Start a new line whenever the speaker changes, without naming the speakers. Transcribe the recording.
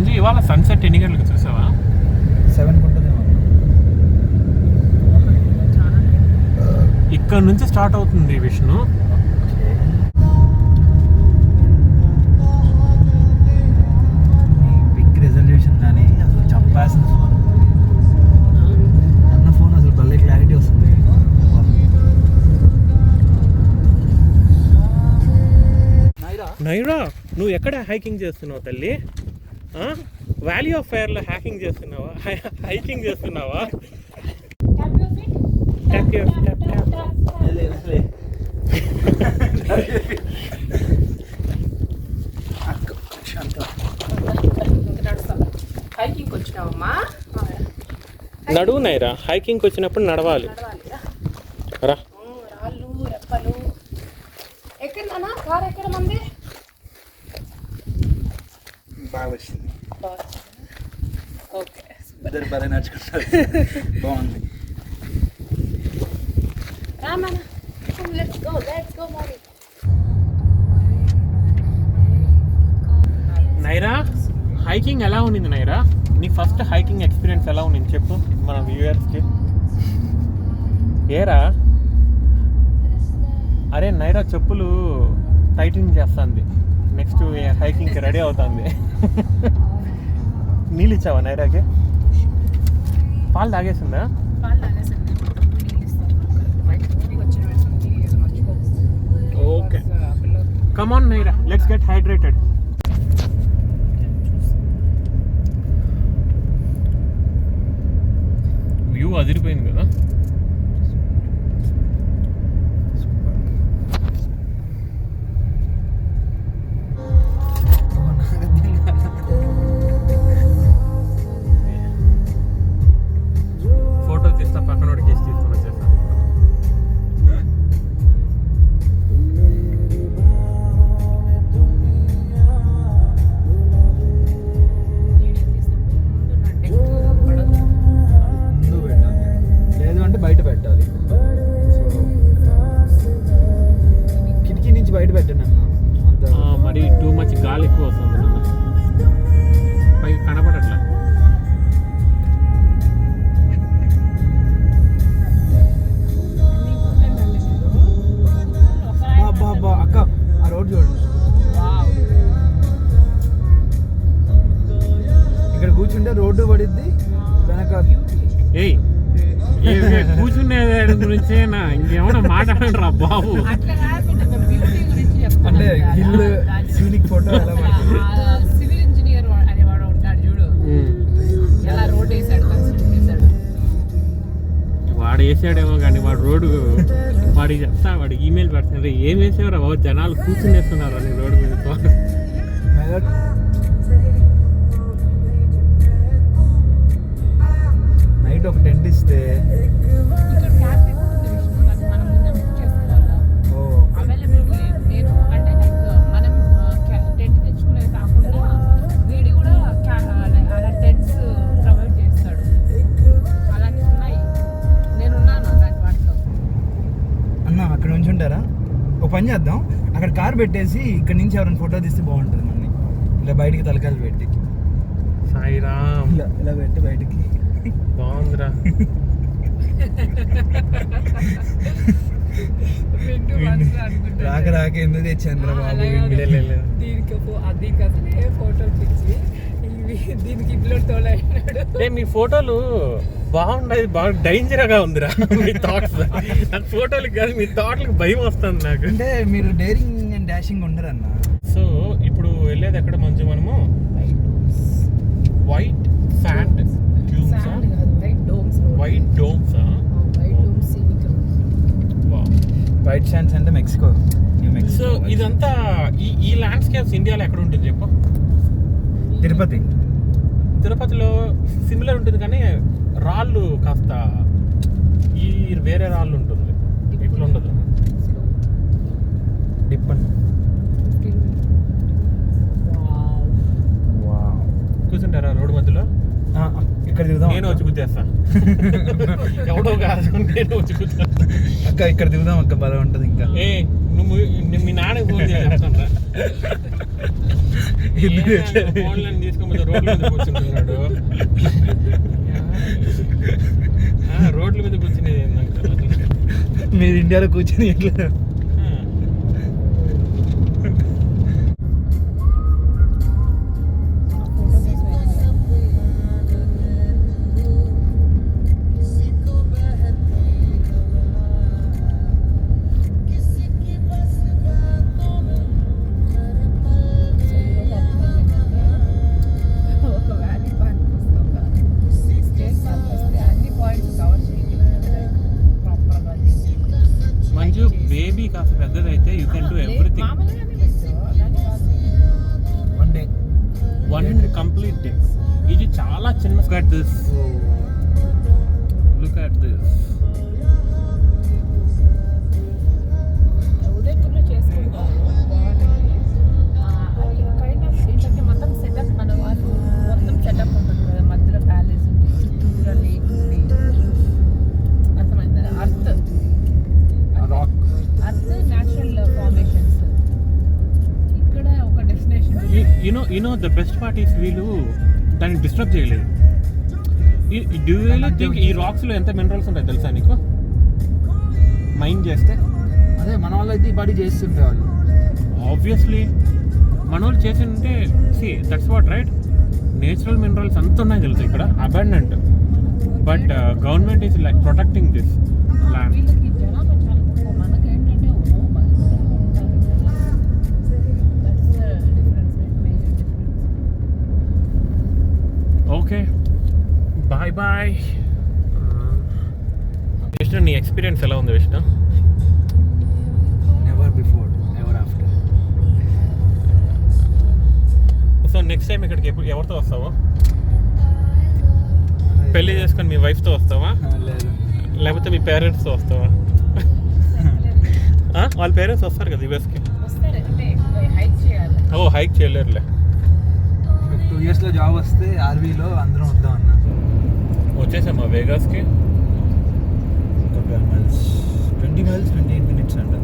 మంజు ఇవాళ సన్సెట్ ఎన్ని గంటలకు చూసావా?
7 ఉంటుందేమో.
ఇక్కడ నుంచి స్టార్ట్ అవుతుంది విష్ణు.
బిగ్ రెజల్యూషన్ కానీ అసలు చంపాల్సిన ఫోన్ అన్న ఫోన్ అసలు భలే క్లారిటీ వస్తుంది.
నైరా నువ్వు ఎక్కడ హైకింగ్ చేస్తున్నావు తల్లి? వ్యాలీ ఆఫ్ ఫైర్లో హైకింగ్ చేస్తున్నావా?
హైకింగ్ వచ్చినావమ్మా?
నడువు నైరా, హైకింగ్కి వచ్చినప్పుడు నడవాలి. రా.
రాళ్ళు రెప్పలు. ఎక్కడ నాన్న? కార్ ఎక్కడ మంది?
బాగా వచ్చింది.
ఓకే,
ఇద్దరు బాగా నడుచుకుంటారు. బాగుంది.
రామన్న, లెట్స్ గో మరి.
నైరా హైకింగ్ ఎలా ఉండింది నైరా? నీ ఫస్ట్ హైకింగ్ ఎక్స్పీరియన్స్ ఎలా ఉండింది చెప్పు మన వ్యూయర్స్కి. ఏరా అరే నైరా చెప్పులు టైటింగ్ చేస్తుంది, నెక్స్ట్ హైకింగ్కి రెడీ అవుతుంది. నీళ్ళు ఇచ్చావా నైరాకి? పాలు తాగేసిందా? Okay, come on Naira, let's get hydrated. View అదిరిపోయింది కదా. ఫోటో తీస్తా, పక్కనోడికి వేసి తీసుకొని వచ్చేస్తాను.
లేదు అంటే బయట పెట్టాలి. కిటికీ నుంచి బయట పెట్టండి అన్న.
మరి టూ మచ్ గాలి ఎక్కువ వస్తుంది నాన్న, పైకి కనపడట్లా.
అక్క ఆ రోడ్ చూడండి. ఇక్కడ కూర్చుంటే రోడ్డు పడిద్ది వెనక.
ఏయ్ కూర్చునే గురించి ఇంకేమన్నా మాట్లాడండి రా బాబు.
అంటే హిల్ సీనిక్ ఫోటో ఎలా పడుతుంది?
సివిల్ ఇంజనీర్ అనేవాడు ఉంటాడు చూడు, ఎలా రోడ్ వేసాడు, కన్స్ట్రక్ట్ చేశాడు.
వాడు వేసాడేమో కానీ వాడు రోడ్డు వాడికి చెప్తా, వాడికి ఈమెయిల్ పెడుతున్నారు. ఏం వేసేవారా బాబు, జనాలు కూర్చునేస్తున్నారు అని రోడ్డు మీద.
నైట్ ఒక టెంట్ ఇస్తే
అవైలబిలిటీ లేదు. నేను అంటే మనం టెంట్ తెచ్చుకునే కాకుండా వీడి కూడా అలా టెంట్స్ ప్రొవైడ్ చేస్తాడు. అలాంటివి ఉన్నాయి, నేనున్నాను అలాంటి వాటిలో.
అన్న అక్కడ నుంచి ఉంటారా? ఒక పని చేద్దాం, అక్కడ కార్ పెట్టేసి ఇక్కడ నుంచి ఎవరైనా ఫోటో తీస్తే బాగుంటుంది. మళ్ళీ ఇలా బయటికి తలకాయలు పెట్టి
సాయిరామ్
ఇలా పెట్టి బయటికి
బాగుందిరా.
రాక రాక ఎందుకు తెచ్చాను బాబు.
దీనికి అసలే ఫోటోలు పిచ్చి, దీనికి ఇంట్లో తోలైనాడు.
మీ ఫోటోలు బాగుండదు, బాగా డేంజర్గా ఉందిరా మీ థాట్స్. నాకు ఫోటోలకి కాదు, మీ థాట్లకు భయం వస్తుంది నాకు.
అంటే మీరు డేరింగ్ అండ్ డాషింగ్ ఉండరు అన్న.
సో ఇప్పుడు వెళ్ళేది ఎక్కడ మంజు మనము? White sand dunes, white dunes.
White sands అంటే మెక్సికో.
సో ఇదంతా ఈ ల్యాండ్స్కేప్స్ ఇండియాలో ఎక్కడ ఉంటుంది చెప్పు?
తిరుపతి.
తిరుపతిలో సిమిలర్ ఉంటుంది కానీ రాళ్ళు కాస్త ఈ వేరే రాళ్ళు ఉంటుంది, ఇట్లా ఉండదు.
డిప్పన్
కూర్చుంటారా రోడ్డు మధ్యలో?
ఇక్కడ దిగుదాం.
నేను వచ్చి గుద్దేస్తా. ఎవడో కాదు, నేను వచ్చి గుద్దేస్తా.
అక్క ఇక్కడ దిగుదాం అక్క, బాగా ఉంటుంది. ఇంకా
నువ్వు మీ నాన్నకి ఫోన్ చేసి చెప్తాను రా. ఫోన్లను తీసుకోమని రోడ్ల మీద కూర్చుంటున్నాడు. రోడ్ల మీద కూర్చునేది
మీరు ఇండియాలో కూర్చొని ఎట్లా
మంచు బేబీ కాస్త పెద్దదైతే you can do everything one complete day. ఇది చాలా చిన్న look this, look at this.
ఉదయపూర్లో చేసుకుంటారు ఏంటంటే మొత్తం సెటప్ మన వాళ్ళు మొత్తం సెటప్ ఉంటుంది కదా, మధ్యలో ప్యాలెస్ ఉంది, చుట్టూరా లేక్ ఉంది, అర్థమైంది. Earth natural formations. ఇక్కడ ఒక destination.
You know the best part is వీళ్ళు దాన్ని డిస్టర్బ్ చేయలేదు. డూ యూ థింక్ ఈ రాక్స్ లో ఎంత మినరల్స్ ఉంటాయి తెలుసా నీకు? మైండ్ చేస్తే
అదే మన వాళ్ళు అయితే ఈ పాటి చేస్తుంటే వాళ్ళు
ఆబ్వియస్లీ మన వాళ్ళు చేసి ఉంటే that's what right. Natural minerals అంత ఉన్నాయి తెలుసు ఇక్కడ, abundant. But government is like protecting this land.
వీళ్ళకి జనాభా చాలా తక్కువ, మనకేంటంటే భక్తులు ఉంటారు. That's difference, major difference.
Okay bye bye. Vishnu, నీ ఎక్స్పీరియన్స్ ఎలా ఉంది Vishnu?
Never before ever after.
So next time ఇక్కడికి ఎవరితో వస్తావా? పెళ్లి చేసుకొని మీ వైఫ్తో వస్తావా,
లేదు
లేకపోతే మీ పేరెంట్స్తో వస్తావా? వాళ్ళ పేరెంట్స్ వస్తారు కదా యూఎస్కి.
వస్తారు అంటే హైక్ చేయాలి.
ఓ హైక్ చేయలేరులే.
2 yearsలో జాబ్ వస్తే ఆర్వీలో అందరం వద్దాం అన్న.
వచ్చేసామా వేగాస్కి?
ఒక 12 miles 20 miles 28 minutes అంట.